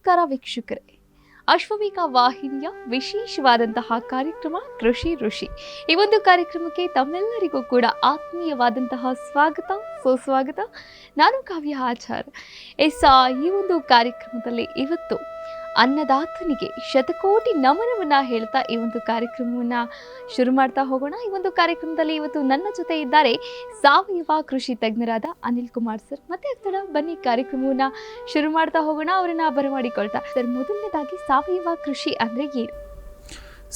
ನಮಸ್ಕಾರ ವೀಕ್ಷಕರೇ, ಅಶ್ವವೇಗ ವಾಹಿನಿಯ ವಿಶೇಷವಾದಂತಹ ಕಾರ್ಯಕ್ರಮ ಕೃಷಿ ಋಷಿ. ಈ ಒಂದು ಕಾರ್ಯಕ್ರಮಕ್ಕೆ ತಮ್ಮೆಲ್ಲರಿಗೂ ಕೂಡ ಆತ್ಮೀಯವಾದಂತಹ ಸ್ವಾಗತ, ಸುಸ್ವಾಗತ. ನಾನು ಕಾವ್ಯ ಆಚಾರ್. ಈ ಒಂದು ಕಾರ್ಯಕ್ರಮದಲ್ಲಿ ಇವತ್ತು ಅನ್ನದಾತನಿಗೆ ಶತಕೋಟಿ ನಮನವನ್ನ ಹೇಳ್ತಾ ಈ ಒಂದು ಕಾರ್ಯಕ್ರಮವನ್ನ ಶುರು ಮಾಡ್ತಾ ಹೋಗೋಣ. ಈ ಒಂದು ಕಾರ್ಯಕ್ರಮದಲ್ಲಿ ಇವತ್ತು ನನ್ನ ಜೊತೆ ಇದ್ದಾರೆ ಸಾವಯವ ಕೃಷಿ ತಜ್ಞರಾದ ಅನಿಲ್ ಕುಮಾರ್ ಸರ್. ಮತ್ತೆ ಆಗ್ತಾರ, ಬನ್ನಿ ಕಾರ್ಯಕ್ರಮವನ್ನ ಶುರು ಮಾಡ್ತಾ ಹೋಗೋಣ. ಅವರನ್ನ ಬರಮಾಡಿಕೊಳ್ತಾ ಸರ್, ಮೊದಲನೇದಾಗಿ ಸಾವಯವ ಕೃಷಿ ಅಂದ್ರೆ ಏನು?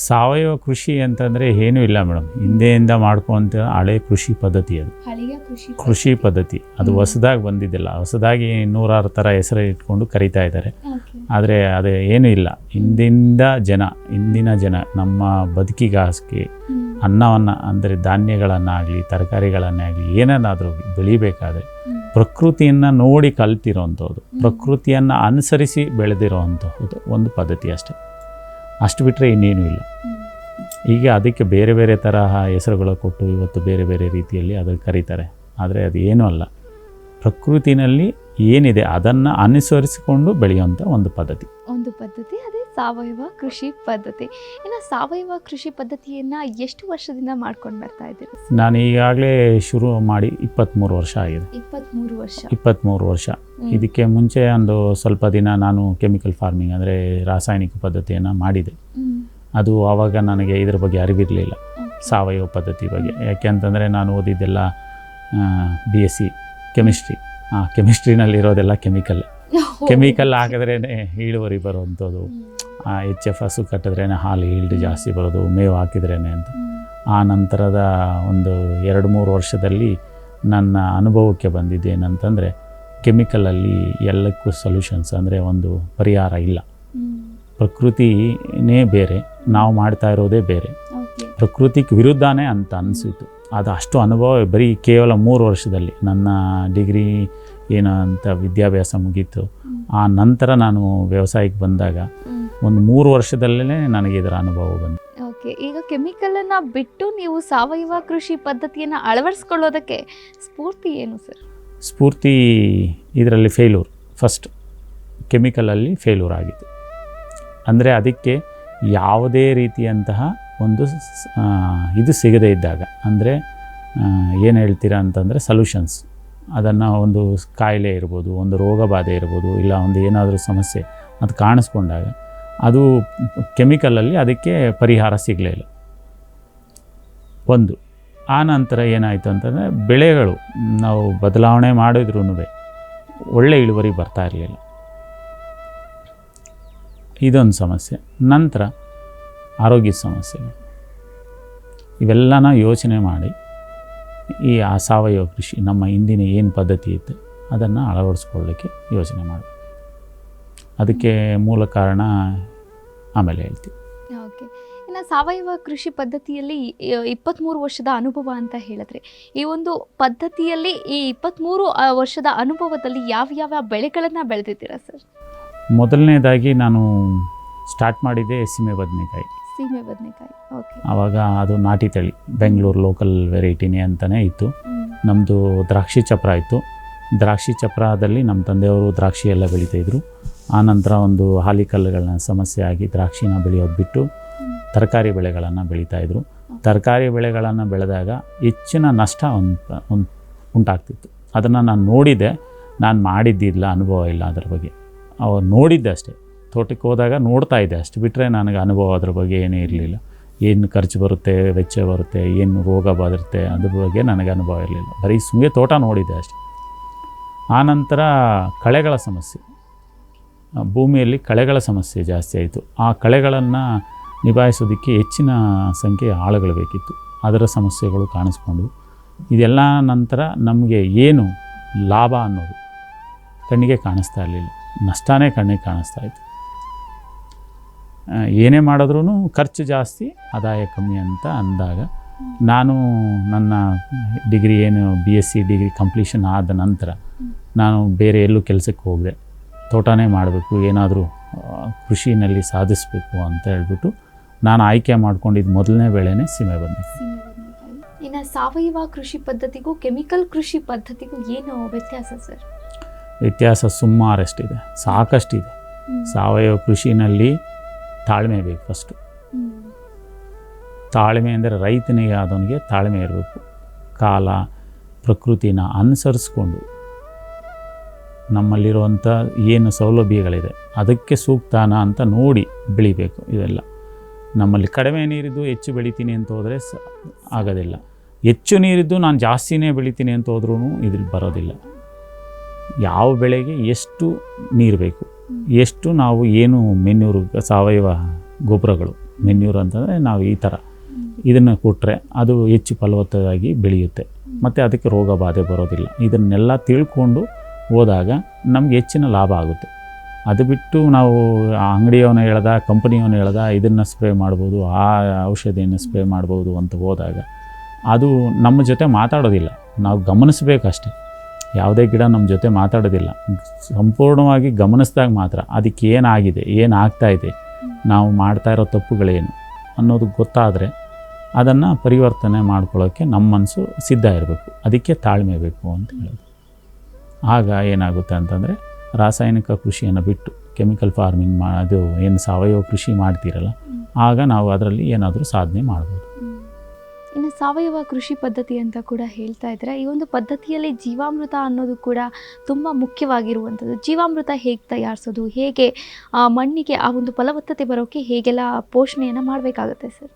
ಸಾವಯವ ಕೃಷಿ ಅಂತಂದರೆ ಏನೂ ಇಲ್ಲ ಮೇಡಮ್, ಹಿಂದೆಯಿಂದ ಮಾಡ್ಕೊಂತ ಹಳೆ ಕೃಷಿ ಪದ್ಧತಿ. ಅದು ಹಳೆಯ ಕೃಷಿ ಪದ್ಧತಿ, ಅದು ಹೊಸದಾಗಿ ಬಂದಿದ್ದಿಲ್ಲ. ಹೊಸದಾಗಿ 106 ಥರ ಹೆಸರು ಇಟ್ಕೊಂಡು ಕರಿತಾ ಇದ್ದಾರೆ. ಆದರೆ ಅದು ಏನೂ ಇಲ್ಲ. ಹಿಂದಿನ ಜನ ನಮ್ಮ ಬದುಕಿಗಾಗಿ ಅನ್ನವನ್ನು ಅಂದರೆ ಧಾನ್ಯಗಳನ್ನಾಗಲಿ ತರಕಾರಿಗಳನ್ನೇ ಆಗಲಿ ಏನನ್ನಾದರೂ ಬೆಳಿಬೇಕಾದ್ರೆ ಪ್ರಕೃತಿಯನ್ನು ನೋಡಿ ಕಲ್ತಿರೋವಂಥದ್ದು, ಪ್ರಕೃತಿಯನ್ನು ಅನುಸರಿಸಿ ಬೆಳೆದಿರೋವಂಥದ್ದು ಒಂದು ಪದ್ಧತಿ ಅಷ್ಟೇ. ಅಷ್ಟು ಬಿಟ್ಟರೆ ಇನ್ನೇನೂ ಇಲ್ಲ. ಈಗ ಅದಕ್ಕೆ ಬೇರೆ ಬೇರೆ ತರಹ ಹೆಸರುಗಳು ಕೊಟ್ಟು ಇವತ್ತು ಬೇರೆ ಬೇರೆ ರೀತಿಯಲ್ಲಿ ಅದನ್ನು ಕರೀತಾರೆ. ಆದರೆ ಅದು ಏನೂ ಅಲ್ಲ, ಪ್ರಕೃತಿನಲ್ಲಿ ಏನಿದೆ ಅದನ್ನು ಅನುಸರಿಸಿಕೊಂಡು ಬೆಳೆಯುವಂಥ ಒಂದು ಪದ್ಧತಿ. ಅದೇ ಸಾವಯವ ಕೃಷಿ ಪದ್ಧತಿ. ಇನ್ನು ಸಾವಯವ ಕೃಷಿ ಪದ್ಧತಿಯನ್ನು ಎಷ್ಟು ವರ್ಷದಿಂದ ಮಾಡ್ಕೊಂಡು ಬರ್ತಾ ಇದ್ದೀರಿ? ನಾನು ಈಗಾಗಲೇ ಶುರು ಮಾಡಿ 23 ವರ್ಷ ಆಗಿದೆ. 23 ವರ್ಷ. ಇದಕ್ಕೆ ಮುಂಚೆ ಒಂದು ಸ್ವಲ್ಪ ದಿನ ನಾನು ಕೆಮಿಕಲ್ ಫಾರ್ಮಿಂಗ್ ಅಂದರೆ ರಾಸಾಯನಿಕ ಪದ್ಧತಿಯನ್ನು ಮಾಡಿದೆ. ಅದು ಆವಾಗ ನನಗೆ ಇದ್ರ ಬಗ್ಗೆ ಅರಿವಿರಲಿಲ್ಲ, ಸಾವಯವ ಪದ್ಧತಿ ಬಗ್ಗೆ. ಯಾಕೆ ಅಂತಂದರೆ ನಾನು ಓದಿದ್ದೆಲ್ಲ BSc ಕೆಮಿಸ್ಟ್ರಿ. ಕೆಮಿಸ್ಟ್ರಿನಲ್ಲಿರೋದೆಲ್ಲ ಕೆಮಿಕಲ್ ಹಾಕಿದ್ರೇ ಇಳುವರಿ ಬರುವಂಥದ್ದು, HF ಹಸು ಕಟ್ಟಿದ್ರೇ ಹಾಲು ಈಲ್ಡ್ ಜಾಸ್ತಿ ಬರೋದು, ಮೇವು ಹಾಕಿದ್ರೇ ಅಂತ. ಆ ನಂತರದ ಒಂದು 2-3 ವರ್ಷದಲ್ಲಿ ನನ್ನ ಅನುಭವಕ್ಕೆ ಬಂದಿದ್ದೇನಂತಂದರೆ ಕೆಮಿಕಲಲ್ಲಿ ಎಲ್ಲಕ್ಕೂ ಸೊಲ್ಯೂಷನ್ಸ್ ಅಂದರೆ ಒಂದು ಪರಿಹಾರ ಇಲ್ಲ. ಪ್ರಕೃತಿನೇ ಬೇರೆ, ನಾವು ಮಾಡ್ತಾ ಇರೋದೇ ಬೇರೆ, ಪ್ರಕೃತಿಗೆ ವಿರುದ್ಧನೇ ಅಂತ ಅನಿಸಿತು. ಅದು ಅಷ್ಟು ಅನುಭವ ಬರೀ ಕೇವಲ 3 ವರ್ಷದಲ್ಲಿ. ನನ್ನ ಡಿಗ್ರಿ ಏನು ಅಂತ ವಿದ್ಯಾಭ್ಯಾಸ ಮುಗೀತು. ಆ ನಂತರ ನಾನು ವ್ಯವಸಾಯಕ್ಕೆ ಬಂದಾಗ ಒಂದು 3 ವರ್ಷದಲ್ಲೇ ನನಗೆ ಇದರ ಅನುಭವ ಬಂತು. ಓಕೆ, ಈಗ ಕೆಮಿಕಲನ್ನು ಬಿಟ್ಟು ನೀವು ಸಾವಯವ ಕೃಷಿ ಪದ್ಧತಿಯನ್ನು ಅಳವಡಿಸ್ಕೊಳ್ಳೋದಕ್ಕೆ ಸ್ಫೂರ್ತಿ ಏನು ಸರ್? ಸ್ಫೂರ್ತಿ ಇದರಲ್ಲಿ ಫೇಲ್ಯೂರ್. ಫಸ್ಟ್ ಕೆಮಿಕಲಲ್ಲಿ ಫೇಲ್ಯೂರ್ ಆಗಿತ್ತು. ಅಂದರೆ ಅದಕ್ಕೆ ಯಾವುದೇ ರೀತಿಯಂತಹ ಒಂದು ಇದು ಸಿಗದೇ ಇದ್ದಾಗ, ಅಂದರೆ ಏನು ಹೇಳ್ತೀರಾ ಅಂತಂದರೆ ಸೊಲ್ಯೂಷನ್ಸ್, ಅದನ್ನು ಒಂದು ಕಾಯಿಲೆ ಇರ್ಬೋದು, ಒಂದು ರೋಗ ಬಾಧೆ ಇರ್ಬೋದು, ಇಲ್ಲ ಒಂದು ಏನಾದರೂ ಸಮಸ್ಯೆ ಅದು ಕಾಣಿಸ್ಕೊಂಡಾಗ ಅದು ಕೆಮಿಕಲಲ್ಲಿ ಅದಕ್ಕೆ ಪರಿಹಾರ ಸಿಗಲೇ ಇಲ್ಲ. ಒಂದು ಆ ನಂತರ ಏನಾಯಿತು ಅಂತಂದರೆ ಬೆಳೆಗಳು ನಾವು ಬದಲಾವಣೆ ಮಾಡಿದ್ರೂ ಒಳ್ಳೆ ಇಳುವರಿ ಬರ್ತಾ ಇರಲಿಲ್ಲ. ಇದೊಂದು ಸಮಸ್ಯೆ. ನಂತರ ಆರೋಗ್ಯದ ಸಮಸ್ಯೆಗಳು. ಇವೆಲ್ಲನ ಯೋಚನೆ ಮಾಡಿ ಈ ಸಾವಯವ ಕೃಷಿ ನಮ್ಮ ಹಿಂದಿನ ಏನು ಪದ್ಧತಿ ಇತ್ತು ಅದನ್ನು ಅಳವಡಿಸ್ಕೊಳ್ಳಿಕ್ಕೆ ಯೋಚನೆ ಮಾಡಿ. ಅದಕ್ಕೆ ಮೂಲ ಕಾರಣ ಆಮೇಲೆ ಹೇಳ್ತೀವಿ. ಓಕೆ, ಇನ್ನು ಸಾವಯವ ಕೃಷಿ ಪದ್ಧತಿಯಲ್ಲಿ 23 ವರ್ಷದ ಅನುಭವ ಅಂತ ಹೇಳಿದ್ರೆ, ಈ ಒಂದು ಪದ್ಧತಿಯಲ್ಲಿ ಈ 23 ವರ್ಷದ ಅನುಭವದಲ್ಲಿ ಯಾವ ಬೆಳೆಗಳನ್ನು ಬೆಳೆದಿದ್ದೀರಾ ಸರ್? ಮೊದಲನೇದಾಗಿ ನಾನು ಸ್ಟಾರ್ಟ್ ಮಾಡಿದ್ದೆ ಸೀಮೆ ಬದನೆಕಾಯಿ. ಓಕೆ. ಆವಾಗ ಅದು ನಾಟಿ ತಳಿ, ಬೆಂಗಳೂರು ಲೋಕಲ್ ವೆರೈಟಿನೇ ಅಂತಲೇ ಇತ್ತು. ನಮ್ಮದು ದ್ರಾಕ್ಷಿ ಚಪ್ರ ಇತ್ತು. ದ್ರಾಕ್ಷಿ ಚಪ್ರದಲ್ಲಿ ನಮ್ಮ ತಂದೆಯವರು ದ್ರಾಕ್ಷಿ ಎಲ್ಲ ಬೆಳೀತಾಯಿದ್ರು. ಆನಂತರ ಒಂದು ಹಾಲಿಕಲ್ಲುಗಳನ್ನ ಸಮಸ್ಯೆ ಆಗಿ ದ್ರಾಕ್ಷಿನ ಬೆಳೆಯೋದು ಬಿಟ್ಟು ತರಕಾರಿ ಬೆಳೆಗಳನ್ನು ಬೆಳೀತಾಯಿದ್ರು. ತರಕಾರಿ ಬೆಳೆಗಳನ್ನು ಬೆಳೆದಾಗ ಹೆಚ್ಚಿನ ನಷ್ಟ ಉಂಟಾಗ್ತಿತ್ತು. ಅದನ್ನು ನಾನು ನೋಡಿದ್ದೆ, ನಾನು ಮಾಡಿದ್ದಿಲ್ಲ, ಅನುಭವ ಇಲ್ಲ ಅದರ ಬಗ್ಗೆ. ಅವ್ರು ನೋಡಿದ್ದೆ ಅಷ್ಟೇ, ತೋಟಕ್ಕೆ ಹೋದಾಗ ನೋಡ್ತಾ ಇದ್ದೆ ಅಷ್ಟು ಬಿಟ್ಟರೆ ನನಗೆ ಅನುಭವ ಅದ್ರ ಬಗ್ಗೆ ಏನೂ ಇರಲಿಲ್ಲ. ಏನು ಖರ್ಚು ಬರುತ್ತೆ, ವೆಚ್ಚ ಬರುತ್ತೆ, ಏನು ರೋಗ ಬರುತ್ತೆ ಅದ್ರ ಬಗ್ಗೆ ನನಗೆ ಅನುಭವ ಇರಲಿಲ್ಲ. ಬರೀ ಸುಮ್ಮನೆ ತೋಟ ನೋಡಿದ್ದೆ ಅಷ್ಟೆ. ಆನಂತರ ಕಳೆಗಳ ಸಮಸ್ಯೆ, ಭೂಮಿಯಲ್ಲಿ ಕಳೆಗಳ ಸಮಸ್ಯೆ ಜಾಸ್ತಿ ಆಯಿತು. ಆ ಕಳೆಗಳನ್ನು ನಿಭಾಯಿಸೋದಕ್ಕೆ ಹೆಚ್ಚಿನ ಸಂಖ್ಯೆಯ ಆಳುಗಳು ಬೇಕಿತ್ತು. ಅದರ ಸಮಸ್ಯೆಗಳು ಕಾಣಿಸ್ಕೊಂಡು ಇದೆಲ್ಲ ನಂತರ ನಮಗೆ ಏನು ಲಾಭ ಅನ್ನೋದು ಕಣ್ಣಿಗೆ ಕಾಣಿಸ್ತಾ ಇರಲಿಲ್ಲ, ನಷ್ಟನೇ ಕಣ್ಣಿಗೆ ಕಾಣಿಸ್ತಾ ಇತ್ತು. ಏನೇ ಮಾಡಿದ್ರೂ ಖರ್ಚು ಜಾಸ್ತಿ, ಆದಾಯ ಕಮ್ಮಿ ಅಂತ ಅಂದಾಗ ನಾನು ನನ್ನ ಡಿಗ್ರಿ ಏನು BSc ಡಿಗ್ರಿ ಕಂಪ್ಲೀಷನ್ ಆದ ನಂತರ ನಾನು ಬೇರೆ ಎಲ್ಲೂ ಕೆಲಸಕ್ಕೆ ಹೋಗಿದೆ. ತೋಟನೇ ಮಾಡಬೇಕು, ಏನಾದರೂ ಕೃಷಿನಲ್ಲಿ ಸಾಧಿಸಬೇಕು ಅಂತ ಹೇಳ್ಬಿಟ್ಟು ನಾನು ಆಯ್ಕೆ ಮಾಡ್ಕೊಂಡಿದ್ದು ಮೊದಲನೇ ಬೆಳೆನೇ ಸೀಮೆ ಬದನೆಕಾಯಿ. ಇನ್ನು ಸಾವಯವ ಕೃಷಿ ಪದ್ಧತಿಗೂ ಕೆಮಿಕಲ್ ಕೃಷಿ ಪದ್ಧತಿಗೂ ಏನು ವ್ಯತ್ಯಾಸ ಸರ್? ವ್ಯತ್ಯಾಸ ಸುಮಾರಷ್ಟಿದೆ, ಸಾಕಷ್ಟಿದೆ. ಸಾವಯವ ಕೃಷಿನಲ್ಲಿ ತಾಳ್ಮೆ ಬೇಕು ಫಸ್ಟು. ತಾಳ್ಮೆ ಅಂದರೆ ರೈತನಿಗೆ ಆದವನಿಗೆ ತಾಳ್ಮೆ ಇರಬೇಕು. ಕಾಲ ಪ್ರಕೃತಿನ ಅನುಸರಿಸ್ಕೊಂಡು ನಮ್ಮಲ್ಲಿರುವಂಥ ಏನು ಸೌಲಭ್ಯಗಳಿದೆ ಅದಕ್ಕೆ ಸೂಕ್ತಾನ ಅಂತ ನೋಡಿ ಬೆಳಿಬೇಕು. ಇದೆಲ್ಲ ನಮ್ಮಲ್ಲಿ ಕಡಿಮೆ ನೀರಿದ್ದು ಹೆಚ್ಚು ಬೆಳಿತೀನಿ ಅಂತ ಹೋದರೆ ಆಗೋದಿಲ್ಲ. ಹೆಚ್ಚು ನೀರಿದ್ದು ನಾನು ಜಾಸ್ತಿನೇ ಬೆಳಿತೀನಿ ಅಂತ ಹೋದ್ರೂ ಇದ್ರಲ್ಲಿ ಬರೋದಿಲ್ಲ. ಯಾವ ಬೆಳೆಗೆ ಎಷ್ಟು ನೀರು ಬೇಕು, ಎಷ್ಟು ನಾವು ಏನು ಮೆನ್ಯೂರು ಸಾವಯವ ಗೊಬ್ಬರಗಳು ಮೆನ್ಯೂರು ಅಂತಂದರೆ ನಾವು ಈ ಥರ ಇದನ್ನು ಕೊಟ್ಟರೆ ಅದು ಹೆಚ್ಚು ಫಲವತ್ತಾಗಿ ಬೆಳೆಯುತ್ತೆ ಮತ್ತು ಅದಕ್ಕೆ ರೋಗ ಬಾಧೆ ಬರೋದಿಲ್ಲ. ಇದನ್ನೆಲ್ಲ ತಿಳ್ಕೊಂಡು ಹೋದಾಗ ನಮಗೆ ಹೆಚ್ಚಿನ ಲಾಭ ಆಗುತ್ತೆ. ಅದು ಬಿಟ್ಟು ನಾವು ಅಂಗಡಿಯವನು ಹೇಳ್ದ ಕಂಪನಿಯವನು ಹೇಳ್ದ ಇದನ್ನು ಸ್ಪ್ರೇ ಮಾಡ್ಬೋದು, ಆ ಔಷಧಿಯನ್ನು ಸ್ಪ್ರೇ ಮಾಡ್ಬೋದು ಅಂತ ಹೋದಾಗ ಅದು ನಮ್ಮ ಜೊತೆ ಮಾತಾಡೋದಿಲ್ಲ. ನಾವು ಗಮನಿಸಬೇಕಷ್ಟೆ. ಯಾವುದೇ ಗಿಡ ನಮ್ಮ ಜೊತೆ ಮಾತಾಡೋದಿಲ್ಲ. ಸಂಪೂರ್ಣವಾಗಿ ಗಮನಿಸಿದಾಗ ಮಾತ್ರ ಅದಕ್ಕೆ ಏನಾಗಿದೆ, ಏನಾಗ್ತಾಯಿದೆ, ನಾವು ಮಾಡ್ತಾ ಇರೋ ತಪ್ಪುಗಳೇನು ಅನ್ನೋದು ಗೊತ್ತಾದರೆ ಅದನ್ನು ಪರಿವರ್ತನೆ ಮಾಡ್ಕೊಳ್ಳೋಕ್ಕೆ ನಮ್ಮ ಮನಸ್ಸು ಸಿದ್ಧ ಇರಬೇಕು. ಅದಕ್ಕೆ ತಾಳ್ಮೆ ಬೇಕು ಅಂತ ಹೇಳೋದು. ಆಗ ಏನಾಗುತ್ತೆ ಅಂತಂದರೆ ರಾಸಾಯನಿಕ ಕೃಷಿಯನ್ನು ಬಿಟ್ಟು ಕೆಮಿಕಲ್ ಫಾರ್ಮಿಂಗ್ ಅದು ಏನು ಸಾವಯವ ಕೃಷಿ ಮಾಡ್ತೀರಲ್ಲ, ಆಗ ನಾವು ಅದರಲ್ಲಿ ಏನಾದರೂ ಸಾಧನೆ ಮಾಡ್ಬೋದು. ಇನ್ನು ಸಾವಯವ ಕೃಷಿ ಪದ್ಧತಿ ಅಂತ ಕೂಡ ಹೇಳ್ತಾ ಇದ್ದಾರೆ. ಈ ಒಂದು ಪದ್ಧತಿಯಲ್ಲಿ ಜೀವಾಮೃತ ಅನ್ನೋದು ಕೂಡ ತುಂಬ ಮುಖ್ಯವಾಗಿರುವಂಥದ್ದು. ಜೀವಾಮೃತ ಹೇಗೆ ತಯಾರಿಸೋದು, ಹೇಗೆ ಮಣ್ಣಿಗೆ ಆ ಒಂದು ಫಲವತ್ತತೆ ಬರೋಕ್ಕೆ ಹೇಗೆಲ್ಲ ಪೋಷಣೆಯನ್ನು ಮಾಡಬೇಕಾಗುತ್ತೆ ಸರ್?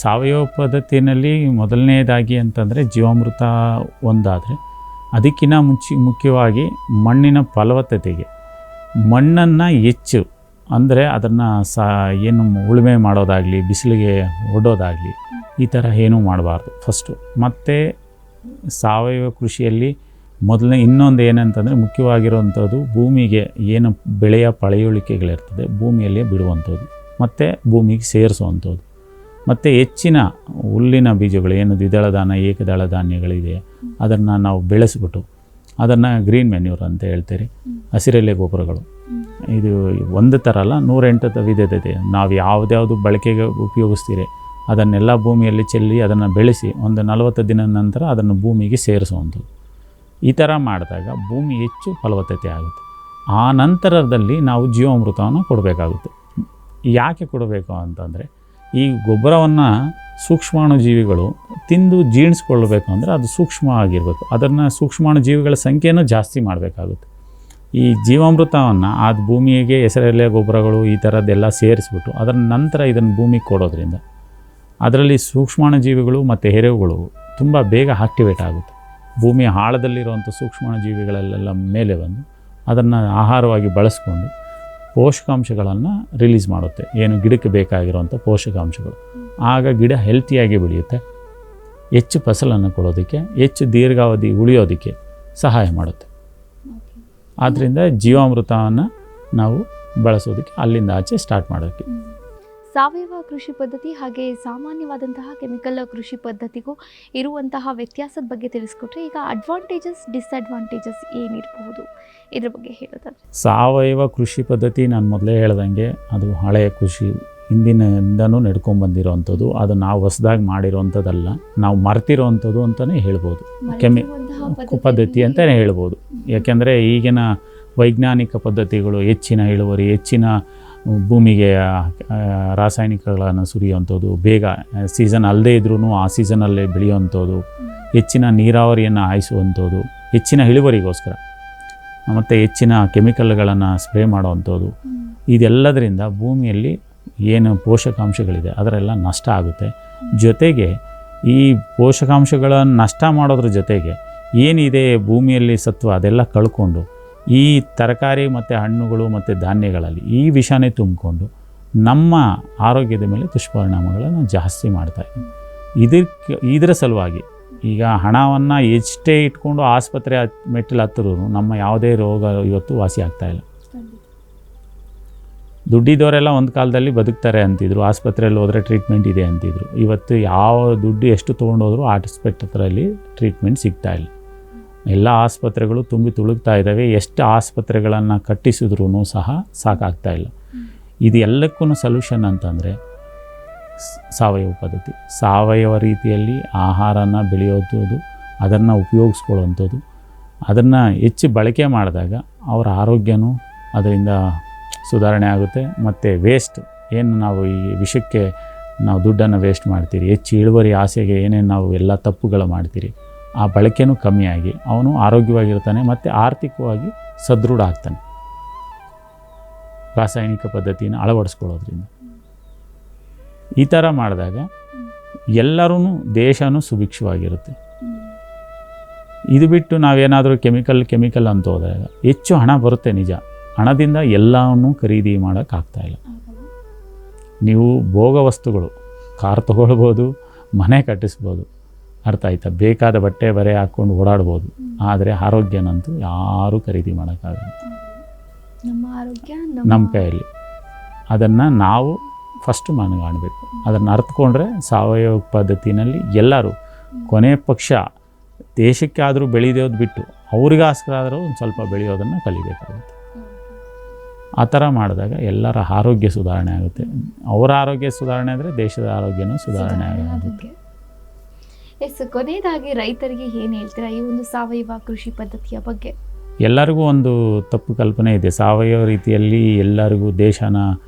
ಸಾವಯವ ಪದ್ಧತಿಯಲ್ಲಿ ಮೊದಲನೇದಾಗಿ ಅಂತಂದರೆ ಜೀವಾಮೃತ ಒಂದಾದರೆ ಅದಕ್ಕಿಂತ ಮುಖ್ಯವಾಗಿ ಮಣ್ಣಿನ ಫಲವತ್ತತೆಗೆ ಮಣ್ಣನ್ನು ಹೆಚ್ಚು ಅಂದರೆ ಅದನ್ನು ಏನು ಉಳುಮೆ ಮಾಡೋದಾಗಲಿ, ಬಿಸಿಲಿಗೆ ಒಡ್ಡೋದಾಗಲಿ ಈ ಥರ ಏನೂ ಮಾಡಬಾರ್ದು ಫಸ್ಟು. ಮತ್ತು ಸಾವಯವ ಕೃಷಿಯಲ್ಲಿ ಮೊದಲನೇ ಇನ್ನೊಂದು ಏನಂತಂದರೆ ಮುಖ್ಯವಾಗಿರುವಂಥದ್ದು ಭೂಮಿಗೆ ಏನು ಬೆಳೆಯ ಪಳೆಯುಳಿಕೆಗಳಿರ್ತದೆ ಭೂಮಿಯಲ್ಲೇ ಬಿಡುವಂಥದ್ದು ಮತ್ತು ಭೂಮಿಗೆ ಸೇರಿಸುವಂಥದ್ದು. ಮತ್ತು ಹೆಚ್ಚಿನ ಹುಲ್ಲಿನ ಬೀಜಗಳು ಏನು ದ್ವಿದಳ ಧಾನ್ಯ ಏಕದಳ ಧಾನ್ಯಗಳಿದೆ ಅದನ್ನು ನಾವು ಬೆಳೆಸ್ಬಿಟ್ಟು ಅದನ್ನು ಗ್ರೀನ್ ಮೆನ್ಯೂರ್ ಅಂತ ಹೇಳ್ತೀರಿ, ಹಸಿರೆಲೆ ಗೊಬ್ಬರಗಳು. ಇದು ಒಂದು ಥರ ಅಲ್ಲ, 108 ವಿಧತೆ. ನಾವು ಯಾವುದ್ಯಾವುದು ಬಳಕೆಗೆ ಉಪಯೋಗಿಸ್ತೀರಿ ಅದನ್ನೆಲ್ಲ ಭೂಮಿಯಲ್ಲಿ ಚೆಲ್ಲಿ ಅದನ್ನು ಬೆಳೆಸಿ ಒಂದು 40 ದಿನದ ನಂತರ ಅದನ್ನು ಭೂಮಿಗೆ ಸೇರಿಸುವಂಥದ್ದು. ಈ ಥರ ಮಾಡಿದಾಗ ಭೂಮಿ ಹೆಚ್ಚು ಫಲವತ್ತತೆ ಆಗುತ್ತೆ. ಆ ನಂತರದಲ್ಲಿ ನಾವು ಜೀವಾಮೃತವನ್ನು ಕೊಡಬೇಕಾಗುತ್ತೆ. ಯಾಕೆ ಕೊಡಬೇಕು ಅಂತಂದರೆ ಈ ಗೊಬ್ಬರವನ್ನು ಸೂಕ್ಷ್ಮಾಣುಜೀವಿಗಳು ತಿಂದು ಜೀರ್ಣಿಸ್ಕೊಳ್ಬೇಕು ಅಂದರೆ ಅದು ಸೂಕ್ಷ್ಮ ಆಗಿರಬೇಕು. ಅದನ್ನು ಸೂಕ್ಷ್ಮಾಣುಜೀವಿಗಳ ಸಂಖ್ಯೆಯನ್ನು ಜಾಸ್ತಿ ಮಾಡಬೇಕಾಗುತ್ತೆ. ಈ ಜೀವಾಮೃತವನ್ನು ಆ ಭೂಮಿಗೆ ಹೆಸರೆಲೆ ಗೊಬ್ಬರಗಳು ಈ ಥರದ್ದೆಲ್ಲ ಸೇರಿಸ್ಬಿಟ್ಟು ಅದರ ನಂತರ ಇದನ್ನು ಭೂಮಿಗೆ ಕೊಡೋದ್ರಿಂದ ಅದರಲ್ಲಿ ಸೂಕ್ಷ್ಮಾಣುಜೀವಿಗಳು ಮತ್ತು ಎರೆಹುಳುಗಳು ತುಂಬ ಬೇಗ ಆಕ್ಟಿವೇಟ್ ಆಗುತ್ತೆ. ಭೂಮಿಯ ಆಳದಲ್ಲಿರುವಂಥ ಸೂಕ್ಷ್ಮಾಣುಜೀವಿಗಳೆಲ್ಲ ಮೇಲೆ ಬಂದು ಅದನ್ನು ಆಹಾರವಾಗಿ ಬಳಸ್ಕೊಂಡು ಪೋಷಕಾಂಶಗಳನ್ನು ರಿಲೀಸ್ ಮಾಡುತ್ತೆ, ಏನು ಗಿಡಕ್ಕೆ ಬೇಕಾಗಿರುವಂಥ ಪೋಷಕಾಂಶಗಳು. ಆಗ ಗಿಡ ಹೆಲ್ತಿಯಾಗಿ ಬೆಳೆಯುತ್ತೆ, ಹೆಚ್ಚು ಫಸಲನ್ನು ಕೊಡೋದಕ್ಕೆ, ಹೆಚ್ಚು ದೀರ್ಘಾವಧಿ ಉಳಿಯೋದಕ್ಕೆ ಸಹಾಯ ಮಾಡುತ್ತೆ. ಆದ್ದರಿಂದ ಜೀವಾಮೃತವನ್ನು ನಾವು ಬಳಸೋದಕ್ಕೆ ಅಲ್ಲಿಂದ ಆಚೆ ಸ್ಟಾರ್ಟ್ ಮಾಡೋಕ್ಕೆ. ಸಾವಯವ ಕೃಷಿ ಪದ್ಧತಿ ಹಾಗೆ ಸಾಮಾನ್ಯವಾದಂತಹ ಕೆಮಿಕಲ್ ಕೃಷಿ ಪದ್ಧತಿಗೂ ಇರುವಂತಹ ವ್ಯತ್ಯಾಸದ ಬಗ್ಗೆ ತಿಳಿಸ್ಕೊಟ್ರೆ, ಈಗ ಅಡ್ವಾಂಟೇಜಸ್ ಡಿಸ್ಅಡ್ವಾಂಟೇಜಸ್ ಏನಿರಬಹುದು ಇದ್ರ ಬಗ್ಗೆ ಹೇಳೋದಾದ್ರೆ? ಸಾವಯವ ಕೃಷಿ ಪದ್ಧತಿ ನಾನು ಮೊದಲೇ ಹೇಳ್ದಂಗೆ ಅದು ಹಳೆಯ ಕೃಷಿ ಹಿಂದಿನಿಂದನೂ ನಡ್ಕೊಂಡ್ಬಂದಿರೋವಂಥದ್ದು. ಅದು ನಾವು ಹೊಸದಾಗಿ ಮಾಡಿರೋವಂಥದ್ದಲ್ಲ, ನಾವು ಮರ್ತಿರೋವಂಥದ್ದು ಅಂತಲೇ ಹೇಳ್ಬೋದು. ಪದ್ಧತಿ ಅಂತಲೇ ಹೇಳ್ಬೋದು. ಯಾಕೆಂದರೆ ಈಗಿನ ವೈಜ್ಞಾನಿಕ ಪದ್ಧತಿಗಳು ಹೆಚ್ಚಿನ ಇಳುವರಿ, ಹೆಚ್ಚಿನ ಭೂಮಿಗೆ ರಾಸಾಯನಿಕಗಳನ್ನು ಸುರಿಯುವಂಥದ್ದು, ಬೇಗ ಸೀಸನ್ ಅಲ್ಲದೇ ಇದ್ರೂ ಆ ಸೀಸನಲ್ಲೇ ಬೆಳೆಯುವಂಥದ್ದು, ಹೆಚ್ಚಿನ ನೀರಾವರಿಯನ್ನು ಹಾಯಿಸುವಂಥದ್ದು, ಹೆಚ್ಚಿನ ಇಳುವರಿಗೋಸ್ಕರ, ಮತ್ತು ಹೆಚ್ಚಿನ ಕೆಮಿಕಲ್ಗಳನ್ನು ಸ್ಪ್ರೇ ಮಾಡುವಂಥದ್ದು. ಇದೆಲ್ಲದರಿಂದ ಭೂಮಿಯಲ್ಲಿ ಏನು ಪೋಷಕಾಂಶಗಳಿದೆ ಅದರೆಲ್ಲ ನಷ್ಟ ಆಗುತ್ತೆ. ಜೊತೆಗೆ ಈ ಪೋಷಕಾಂಶಗಳನ್ನು ನಷ್ಟ ಮಾಡೋದ್ರ ಜೊತೆಗೆ ಏನಿದೆ ಭೂಮಿಯಲ್ಲಿ ಸತ್ವ ಅದೆಲ್ಲ ಕಳ್ಕೊಂಡು ಈ ತರಕಾರಿ ಮತ್ತು ಹಣ್ಣುಗಳು ಮತ್ತು ಧಾನ್ಯಗಳಲ್ಲಿ ಈ ವಿಷಾನೇ ತುಂಬಿಕೊಂಡು ನಮ್ಮ ಆರೋಗ್ಯದ ಮೇಲೆ ದುಷ್ಪರಿಣಾಮಗಳನ್ನು ಜಾಸ್ತಿ ಮಾಡ್ತಾಯಿದೆ. ಇದರ ಸಲುವಾಗಿ ಈಗ ಹಣವನ್ನು ಎಷ್ಟೇ ಇಟ್ಕೊಂಡು ಆಸ್ಪತ್ರೆ ಮೆಟ್ಟಿಲು ಹತ್ತಿರೂ ನಮ್ಮ ಯಾವುದೇ ರೋಗ ಇವತ್ತು ವಾಸಿ ಆಗ್ತಾಯಿಲ್ಲ. ದುಡ್ಡಿದ್ದವರೆಲ್ಲ ಒಂದು ಕಾಲದಲ್ಲಿ ಬದುಕ್ತಾರೆ ಅಂತಿದ್ರು, ಆಸ್ಪತ್ರೆಯಲ್ಲಿ ಹೋದರೆ ಟ್ರೀಟ್ಮೆಂಟ್ ಇದೆ ಅಂತಿದ್ರು. ಇವತ್ತು ಯಾವ ದುಡ್ಡು ಎಷ್ಟು ತೊಗೊಂಡೋದ್ರೂ ಆಸ್ಪತ್ರೆಯಲ್ಲಿ ಟ್ರೀಟ್ಮೆಂಟ್ ಸಿಗ್ತಾಯಿಲ್ಲ. ಎಲ್ಲ ಆಸ್ಪತ್ರೆಗಳು ತುಂಬಿ ತುಳುಕ್ತಾ ಇದ್ದಾವೆ. ಎಷ್ಟು ಆಸ್ಪತ್ರೆಗಳನ್ನು ಕಟ್ಟಿಸಿದ್ರೂ ಸಹ ಸಾಕಾಗ್ತಾಯಿಲ್ಲ. ಇದು ಎಲ್ಲಕ್ಕೂ ಸೊಲ್ಯೂಷನ್ ಅಂತಂದರೆ ಸಾವಯವ ಪದ್ಧತಿ, ಸಾವಯವ ರೀತಿಯಲ್ಲಿ ಆಹಾರನ ಬೆಳೆಯೋದು, ಅದನ್ನು ಉಪಯೋಗಿಸ್ಕೊಳ್ಳುವಂಥದ್ದು, ಅದನ್ನು ಹೆಚ್ಚು ಬಳಕೆ ಮಾಡಿದಾಗ ಅವರ ಆರೋಗ್ಯನೂ ಅದರಿಂದ ಸುಧಾರಣೆ ಆಗುತ್ತೆ. ಮತ್ತು ವೇಸ್ಟ್ ಏನು ನಾವು ಈ ವಿಷಯಕ್ಕೆ ನಾವು ದುಡ್ಡನ್ನು ವೇಸ್ಟ್ ಮಾಡ್ತೀರಿ, ಹೆಚ್ಚು ಇಳುವರಿ ಆಸೆಗೆ ಏನೇನು ನಾವು ಎಲ್ಲ ತಪ್ಪುಗಳು ಮಾಡ್ತೀರಿ, ಆ ಬಳಕೆನೂ ಕಮ್ಮಿಯಾಗಿ ಅವನು ಆರೋಗ್ಯವಾಗಿರ್ತಾನೆ ಮತ್ತು ಆರ್ಥಿಕವಾಗಿ ಸದೃಢ ಆಗ್ತಾನೆ ರಾಸಾಯನಿಕ ಪದ್ಧತಿಯನ್ನು ಅಳವಡಿಸ್ಕೊಳ್ಳೋದ್ರಿಂದ. ಈ ಥರ ಮಾಡಿದಾಗ ಎಲ್ಲರೂ ದೇಶನೂ ಸುಭಿಕ್ಷವಾಗಿರುತ್ತೆ. ಇದು ಬಿಟ್ಟು ನಾವೇನಾದರೂ ಕೆಮಿಕಲ್ ಅಂತ ಹೋದಾಗ ಹೆಚ್ಚು ಹಣ ಬರುತ್ತೆ ನಿಜ, ಹಣದಿಂದ ಎಲ್ಲವನ್ನೂ ಖರೀದಿ ಮಾಡೋಕ್ಕಾಗ್ತಾಯಿಲ್ಲ. ನೀವು ಭೋಗ ವಸ್ತುಗಳು ಕಾರ್ ತೊಗೊಳ್ಬೋದು, ಮನೆ ಕಟ್ಟಿಸ್ಬೋದು, ಅರ್ಥ ಆಯ್ತಾ, ಬೇಕಾದ ಬಟ್ಟೆ ಬರೆ ಹಾಕ್ಕೊಂಡು ಓಡಾಡ್ಬೋದು, ಆದರೆ ಆರೋಗ್ಯನಂತೂ ಯಾರೂ ಖರೀದಿ ಮಾಡೋಕ್ಕಾಗಲ್ಲ. ನಮ್ಮ ಆರೋಗ್ಯ ನಮ್ಮ ಕೈಯಲ್ಲಿ. ಅದನ್ನು ನಾವು ಫಸ್ಟು ಮನಗಾಣಬೇಕು. ಅದನ್ನು ಅರ್ಥಕೊಂಡ್ರೆ ಸಾವಯವ ಪದ್ಧತಿನಲ್ಲಿ ಎಲ್ಲರೂ ಕೊನೆ ಪಕ್ಷ ದೇಶಕ್ಕಾದರೂ ಬೆಳೆಯೋದು ಬಿಟ್ಟು ಅವ್ರಿಗೋಸ್ಕರ ಆದರೂ ಒಂದು ಸ್ವಲ್ಪ ಬೆಳೆಯೋದನ್ನು ಕಲಿಬೇಕಾಗುತ್ತೆ. ಆ ಥರ ಮಾಡಿದಾಗ ಎಲ್ಲರ ಆರೋಗ್ಯ ಸುಧಾರಣೆ ಆಗುತ್ತೆ. ಅವರ ಆರೋಗ್ಯ ಸುಧಾರಣೆ ಆದರೆ ದೇಶದ ಆರೋಗ್ಯನೂ ಸುಧಾರಣೆ ಆಗುತ್ತೆ. ಎಸ್, ಕೊನೆಯದಾಗಿ ರೈತರಿಗೆ ಏನು ಹೇಳ್ತೀರಾ ಈ ಒಂದು ಸಾವಯವ ಕೃಷಿ ಪದ್ಧತಿಯ ಬಗ್ಗೆ? ಎಲ್ಲರಿಗೂ ಒಂದು ತಪ್ಪು ಕಲ್ಪನೆ ಇದೆ. ಸಾವಯವ ರೀತಿಯಲ್ಲಿ ಎಲ್ಲರಿಗೂ ದೇಶನ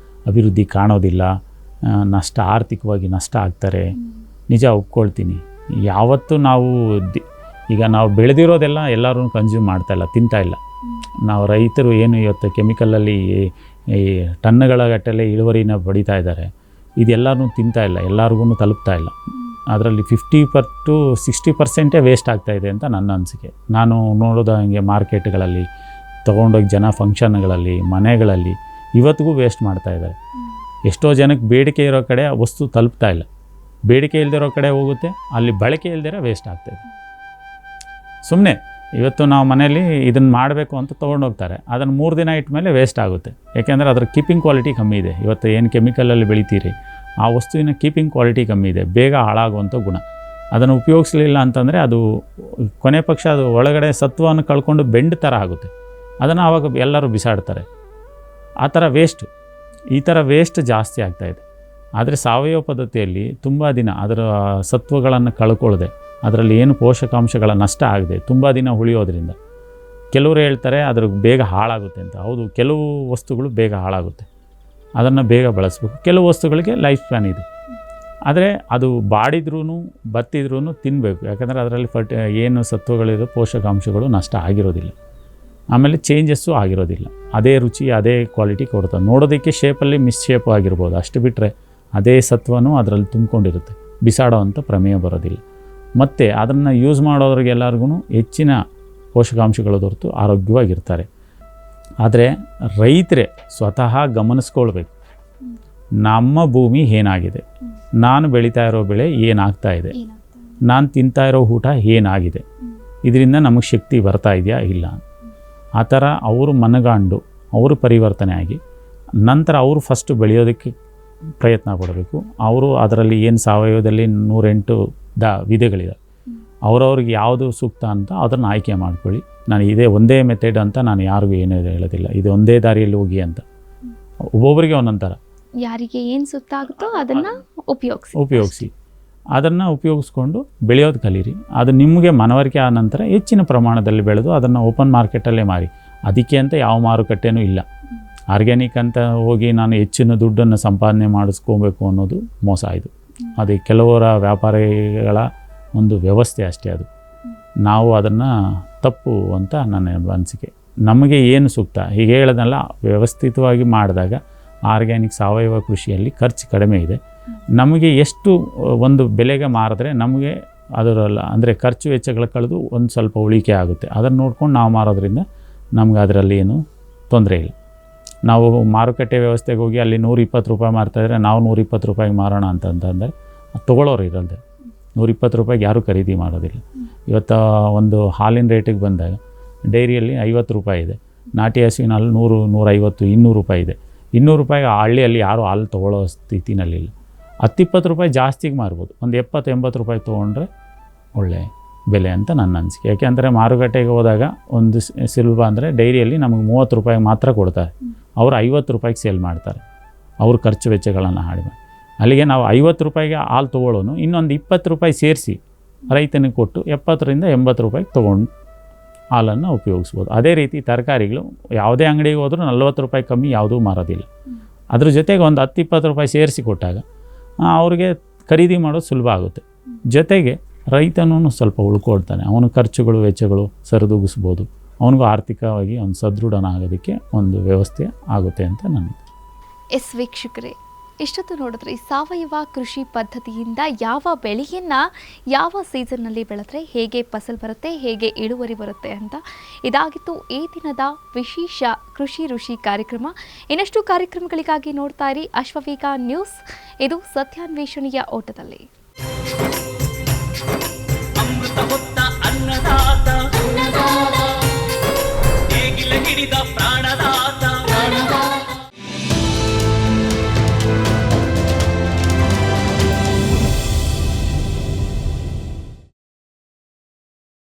ಅಭಿವೃದ್ಧಿ ಕಾಣೋದಿಲ್ಲ, ಆರ್ಥಿಕವಾಗಿ ನಷ್ಟ ಆಗ್ತಾರೆ. ನಿಜ ಒಪ್ಕೊಳ್ತೀನಿ. ಯಾವತ್ತೂ ನಾವು ಈಗ ನಾವು ಬೆಳೆದಿರೋದೆಲ್ಲ ಎಲ್ಲರೂ ಕನ್ಸ್ಯೂಮ್ ಮಾಡ್ತಾಯಿಲ್ಲ, ತಿಂತಾಯಿಲ್ಲ. ನಾವು ರೈತರು ಏನು ಇವತ್ತು ಕೆಮಿಕಲಲ್ಲಿ ಈ ಟನ್ನುಗಳ ಗಟ್ಟಲೆ ಇಳುವರಿನ ಪಡಿತಾ ಇದ್ದಾರೆ, ಇದೆಲ್ಲರೂ ತಿಂತಾಯಿಲ್ಲ, ಎಲ್ಲರಿಗೂ ತಲುಪ್ತಾ ಇಲ್ಲ. ಅದರಲ್ಲಿ 50% to 60% ವೇಸ್ಟ್ ಆಗ್ತಾಯಿದೆ ಅಂತ ನನ್ನ ಅನಿಸಿಕೆ. ನಾನು ನೋಡೋದು ಹಂಗೆ ಮಾರ್ಕೆಟ್ಗಳಲ್ಲಿ ತೊಗೊಂಡೋಗಿ ಜನ ಫಂಕ್ಷನ್ಗಳಲ್ಲಿ ಮನೆಗಳಲ್ಲಿ ಇವತ್ತಿಗೂ ವೇಸ್ಟ್ ಮಾಡ್ತಾಯಿದ್ದಾರೆ. ಎಷ್ಟೋ ಜನಕ್ಕೆ ಬೇಡಿಕೆ ಇರೋ ಕಡೆ ಆ ವಸ್ತು ತಲುಪ್ತಾ ಇಲ್ಲ, ಬೇಡಿಕೆ ಇಲ್ದಿರೋ ಕಡೆ ಹೋಗುತ್ತೆ, ಅಲ್ಲಿ ಬಳಕೆ ಇಲ್ದಿರೋ ವೇಸ್ಟ್ ಆಗ್ತಾಯಿದೆ. ಸುಮ್ಮನೆ ಇವತ್ತು ನಾವು ಮನೇಲಿ ಇದನ್ನು ಮಾಡಬೇಕು ಅಂತ ತೊಗೊಂಡೋಗ್ತಾರೆ, ಅದನ್ನು 3 ದಿನ ಇಟ್ಟ ಮೇಲೆ ವೇಸ್ಟ್ ಆಗುತ್ತೆ. ಯಾಕೆಂದರೆ ಅದರ ಕೀಪಿಂಗ್ ಕ್ವಾಲಿಟಿ ಕಮ್ಮಿ ಇದೆ. ಇವತ್ತು ಏನು ಕೆಮಿಕಲಲ್ಲಿ ಬೆಳಿತೀರಿ ಆ ವಸ್ತುವಿನ ಕೀಪಿಂಗ್ ಕ್ವಾಲಿಟಿ ಕಮ್ಮಿ ಇದೆ, ಬೇಗ ಹಾಳಾಗುವಂಥ ಗುಣ. ಅದನ್ನು ಉಪಯೋಗಿಸಲಿಲ್ಲ ಅಂತಂದರೆ ಅದು ಕೊನೆ ಪಕ್ಷ ಅದು ಒಳಗಡೆ ಸತ್ವವನ್ನು ಕಳ್ಕೊಂಡು ಬೆಂಡ್ ಥರ ಆಗುತ್ತೆ. ಅದನ್ನು ಆವಾಗ ಎಲ್ಲರೂ ಬಿಸಾಡ್ತಾರೆ. ಆ ಥರ ವೇಸ್ಟ್, ಈ ಥರ ವೇಸ್ಟ್ ಜಾಸ್ತಿ ಆಗ್ತಾಯಿದೆ. ಆದರೆ ಸಾವಯವ ಪದ್ಧತಿಯಲ್ಲಿ ತುಂಬ ದಿನ ಅದರ ಸತ್ವಗಳನ್ನು ಕಳ್ಕೊಳ್ಳದೆ, ಅದರಲ್ಲಿ ಏನು ಪೋಷಕಾಂಶಗಳ ನಷ್ಟ ಆಗದೆ ತುಂಬ ದಿನ ಉಳಿಯೋದ್ರಿಂದ ಕೆಲವರು ಹೇಳ್ತಾರೆ ಅದ್ರ ಬೇಗ ಹಾಳಾಗುತ್ತೆ ಅಂತ. ಹೌದು, ಕೆಲವು ವಸ್ತುಗಳು ಬೇಗ ಹಾಳಾಗುತ್ತೆ, ಅದನ್ನು ಬೇಗ ಬಳಸಬೇಕು. ಕೆಲವು ವಸ್ತುಗಳಿಗೆ ಲೈಫ್ ಸ್ಪ್ಯಾನ್ ಇದೆ. ಆದರೆ ಅದು ಬಾಡಿದ್ರೂ ಬತ್ತಿದ್ರೂ ತಿನ್ನಬೇಕು. ಯಾಕಂದರೆ ಅದರಲ್ಲಿ ಏನು ಸತ್ವಗಳಿರೋ ಪೋಷಕಾಂಶಗಳು ನಷ್ಟ ಆಗಿರೋದಿಲ್ಲ, ಆಮೇಲೆ ಚೇಂಜಸ್ಸು ಆಗಿರೋದಿಲ್ಲ. ಅದೇ ರುಚಿ ಅದೇ ಕ್ವಾಲಿಟಿ ಕೊಡ್ತದೆ. ನೋಡೋದಕ್ಕೆ ಶೇಪಲ್ಲಿ ಮಿಸ್ಶೇಪ್ ಆಗಿರ್ಬೋದು, ಅಷ್ಟು ಬಿಟ್ಟರೆ ಅದೇ ಸತ್ವನೂ ಅದರಲ್ಲಿ ತುಂಬಿಕೊಂಡಿರುತ್ತೆ, ಬಿಸಾಡೋ ಅಂಥ ಪ್ರಮೇಯ ಬರೋದಿಲ್ಲ. ಮತ್ತು ಅದನ್ನು ಯೂಸ್ ಮಾಡೋರಿಗೆಲ್ಲರಿಗೂ ಹೆಚ್ಚಿನ ಪೋಷಕಾಂಶಗಳು ದೊರೆತು ಆರೋಗ್ಯವಾಗಿರ್ತಾರೆ. ಆದರೆ ರೈತರೇ ಸ್ವತಃ ಗಮನಿಸ್ಕೊಳ್ಬೇಕು, ನಮ್ಮ ಭೂಮಿ ಏನಾಗಿದೆ, ನಾನು ಬೆಳೀತಾ ಇರೋ ಬೆಳೆ ಏನಾಗ್ತಾ ಇದೆ, ನಾನು ತಿಂತಾ ಇರೋ ಊಟ ಏನಾಗಿದೆ, ಇದರಿಂದ ನಮಗೆ ಶಕ್ತಿ ಬರ್ತಾ ಇದೆಯಾ ಇಲ್ಲ. ಆ ಥರ ಅವರು ಮನಗಾಂಡು ಅವರು ಪರಿವರ್ತನೆ ಆಗಿ ನಂತರ ಅವರು ಫಸ್ಟು ಬೆಳೆಯೋದಕ್ಕೆ ಪ್ರಯತ್ನ ಪಡಬೇಕು. ಅವರು ಅದರಲ್ಲಿ ಏನು ಸಾವಯವದಲ್ಲಿ 108 ವಿಧಗಳಿದೆ, ಅವರವ್ರಿಗೆ ಯಾವುದು ಸೂಕ್ತ ಅಂತ ಅದನ್ನು ಆಯ್ಕೆ ಮಾಡ್ಕೊಳ್ಳಿ. ನಾನು ಇದೇ ಒಂದೇ ಮೆಥಡ್ ಅಂತ ನಾನು ಯಾರಿಗೂ ಏನೂ ಹೇಳೋದಿಲ್ಲ, ಇದು ಒಂದೇ ದಾರಿಯಲ್ಲಿ ಹೋಗಿ ಅಂತ. ಒಬ್ಬೊಬ್ಬರಿಗೆ ಒಂದೊಂದು ಥರ, ಯಾರಿಗೆ ಏನು ಸೂಕ್ತ ಆಗುತ್ತೋ ಅದನ್ನು ಉಪಯೋಗಿಸಿ. ಅದನ್ನು ಉಪಯೋಗಿಸ್ಕೊಂಡು ಬೆಳೆಯೋದು ಕಲೀರಿ. ಅದು ನಿಮಗೆ ಮನವರಿಕೆ ಆದ ನಂತರ ಹೆಚ್ಚಿನ ಪ್ರಮಾಣದಲ್ಲಿ ಬೆಳೆದು ಅದನ್ನು ಓಪನ್ ಮಾರ್ಕೆಟಲ್ಲೇ ಮಾರಿ. ಅದಕ್ಕೆ ಅಂತ ಯಾವ ಮಾರುಕಟ್ಟೆನೂ ಇಲ್ಲ. ಆರ್ಗ್ಯಾನಿಕ್ ಅಂತ ಹೋಗಿ ನಾನು ಹೆಚ್ಚಿನ ದುಡ್ಡನ್ನು ಸಂಪಾದನೆ ಮಾಡಿಸ್ಕೋಬೇಕು ಅನ್ನೋದು ಮೋಸ. ಇದು ಅದು ಕೆಲವರ ವ್ಯಾಪಾರಿಗಳ ಒಂದು ವ್ಯವಸ್ಥೆ ಅಷ್ಟೇ. ಅದು ನಾವು ಅದನ್ನು ತಪ್ಪು ಅಂತ ನನ್ನ ಅನಿಸಿಕೆ. ನಮಗೆ ಏನು ಸೂಕ್ತ ಹೀಗೆ ಹೇಳೋದಲ್ಲ, ವ್ಯವಸ್ಥಿತವಾಗಿ ಮಾಡಿದಾಗ ಆರ್ಗ್ಯಾನಿಕ್ ಸಾವಯವ ಕೃಷಿಯಲ್ಲಿ ಖರ್ಚು ಕಡಿಮೆ ಇದೆ. ನಮಗೆ ಎಷ್ಟು ಒಂದು ಬೆಲೆಗೆ ಮಾರಿದ್ರೆ ನಮಗೆ ಅದರಲ್ಲ ಅಂದರೆ ಖರ್ಚು ವೆಚ್ಚಗಳು ಕಳೆದು ಒಂದು ಸ್ವಲ್ಪ ಉಳಿಕೆ ಆಗುತ್ತೆ. ಅದನ್ನು ನೋಡ್ಕೊಂಡು ನಾವು ಮಾರೋದ್ರಿಂದ ನಮ್ಗೆ ಅದರಲ್ಲಿ ಏನು ತೊಂದರೆ ಇಲ್ಲ. ನಾವು ಮಾರುಕಟ್ಟೆ ವ್ಯವಸ್ಥೆಗೆ ಹೋಗಿ ಅಲ್ಲಿ 120 ರೂಪಾಯಿ ಮಾರ್ತಾಯಿದ್ರೆ ನಾವು 120 ರೂಪಾಯಿಗೆ ಮಾರೋಣ ಅಂತಂದರೆ ತೊಗೊಳ್ಳೋರು ಇರಲ್ದೆ. 120 ರೂಪಾಯಿಗೆ ಯಾರೂ ಖರೀದಿ ಮಾಡೋದಿಲ್ಲ. ಇವತ್ತು ಒಂದು ಹಾಲಿನ ರೇಟಿಗೆ ಬಂದಾಗ ಡೈರಿಯಲ್ಲಿ 50 ರೂಪಾಯಿ ಇದೆ, ನಾಟಿ ಹಸುವಿನ ಹಾಲು 100, 150, 200 ರೂಪಾಯಿ ಇದೆ. 200 ರೂಪಾಯಿಗೆ ಹಳ್ಳಿಯಲ್ಲಿ ಯಾರೂ ಹಾಲು ತೊಗೊಳ್ಳೋ ಸ್ಥಿತಿನಲ್ಲಿಲ್ಲ. 10-20 ರೂಪಾಯಿ ಜಾಸ್ತಿಗೆ ಮಾರ್ಬೋದು. ಒಂದು 70-80 ರೂಪಾಯಿ ತೊಗೊಂಡ್ರೆ ಒಳ್ಳೆ ಬೆಲೆ ಅಂತ ನನ್ನ ಅನಿಸಿಕೆ. ಯಾಕೆಂದರೆ ಮಾರುಕಟ್ಟೆಗೆ ಹೋದಾಗ ಒಂದು ಸುಲಭ ಅಂದರೆ ಡೈರಿಯಲ್ಲಿ ನಮಗೆ 30 ರೂಪಾಯಿಗೆ ಮಾತ್ರ ಕೊಡ್ತಾರೆ, ಅವರು 50 ರೂಪಾಯಿಗೆ ಸೇಲ್ ಮಾಡ್ತಾರೆ. ಅವ್ರ ಖರ್ಚು ವೆಚ್ಚಗಳನ್ನು ಹಾಡಿ ಮಾಡಿ ಅಲ್ಲಿಗೆ ನಾವು 50 ರೂಪಾಯಿಗೆ ಹಾಲು ತೊಗೊಳ್ಳೋನು ಇನ್ನೊಂದು 20 ರೂಪಾಯಿ ಸೇರಿಸಿ ರೈತನಿಗೆ ಕೊಟ್ಟು 70 ರಿಂದ 80 ರೂಪಾಯಿಗೆ ತೊಗೊಂಡು ಹಾಲನ್ನು ಉಪಯೋಗಿಸ್ಬೋದು. ಅದೇ ರೀತಿ ತರಕಾರಿಗಳು ಯಾವುದೇ ಅಂಗಡಿಗೆ ಹೋದರೂ 40 ರೂಪಾಯಿ ಕಮ್ಮಿ ಯಾವುದೂ ಮಾರೋದಿಲ್ಲ. ಅದ್ರ ಜೊತೆಗೆ ಒಂದು 10-20 ರೂಪಾಯಿ ಸೇರಿಸಿ ಕೊಟ್ಟಾಗ ಅವ್ರಿಗೆ ಖರೀದಿ ಮಾಡೋದು ಸುಲಭ ಆಗುತ್ತೆ. ಜೊತೆಗೆ ರೈತನೂ ಸ್ವಲ್ಪ ಉಳ್ಕೊಳ್ತಾನೆ, ಅವನ ಖರ್ಚುಗಳು ವೆಚ್ಚಗಳು ಸರಿದೂಗಿಸ್ಬೋದು, ಅವನಿಗೂ ಆರ್ಥಿಕವಾಗಿ ಒಂದು ಸದೃಢನಾಗೋದಕ್ಕೆ ಒಂದು ವ್ಯವಸ್ಥೆ ಆಗುತ್ತೆ ಅಂತ ನನಗೆ. ಎಸ್ ವೀಕ್ಷಕರೇ, ಇಷ್ಟೊತ್ತು ನೋಡಿದ್ರೆ ಸಾವಯವ ಕೃಷಿ ಪದ್ಧತಿಯಿಂದ ಯಾವ ಬೆಳೆಯನ್ನು ಯಾವ ಸೀಸನ್ನಲ್ಲಿ ಬೆಳೆದ್ರೆ ಹೇಗೆ ಫಸಲು ಬರುತ್ತೆ, ಹೇಗೆ ಇಳುವರಿ ಬರುತ್ತೆ ಅಂತ ಇದಾಗಿತ್ತು ಈ ದಿನದ ವಿಶೇಷ ಕೃಷಿ ಋಷಿ ಕಾರ್ಯಕ್ರಮ. ಇನ್ನಷ್ಟು ಕಾರ್ಯಕ್ರಮಗಳಿಗಾಗಿ ನೋಡ್ತಾ ಇರಿ ಅಶ್ವವೇಗ ನ್ಯೂಸ್. ಇದು ಸತ್ಯಾನ್ವೇಷಣೆಯ ಓಟದಲ್ಲಿ.